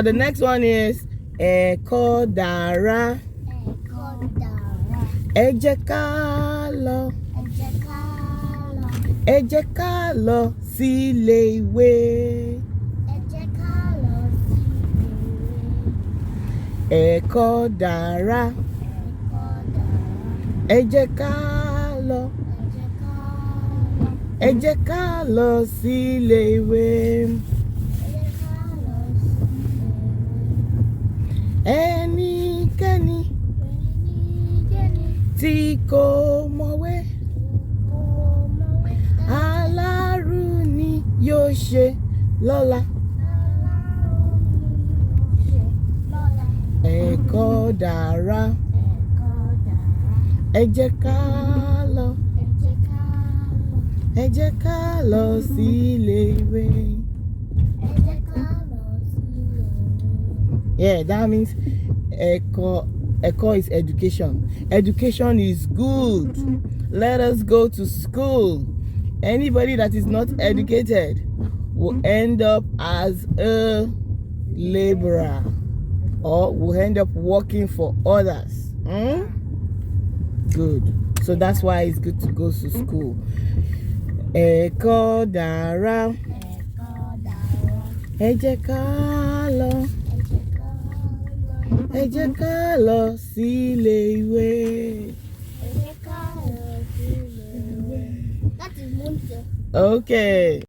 The next one is dara. Ẹ jẹ́ ká lọ. Ẹ jẹ́ ká lọ sílé ìwé. Ẹ̀kọ́ dára. Ẹ jẹ́ ká lọ. Ẹ jẹ́ ká lọ sílé ìwé. Ẹnikẹ́ni tí kò mọ̀wé, aláàrù ni yóò ṣe lọ́la. Ẹ̀kọ́ dára. Ẹ jẹ́ ká lọ. Ẹ jẹ́ ká lọ sílé ìwé. Yeah, that means Eko is education. Education is good. Let us go to school. Anybody that is not educated will end up as a laborer or will end up working for others. Good. So that's why it's good to go to school. Eko dara. Ẹ jẹ́ ká lọ. Ẹ jẹ́ ká lọ sílé ìwé. That is Monte. Okay.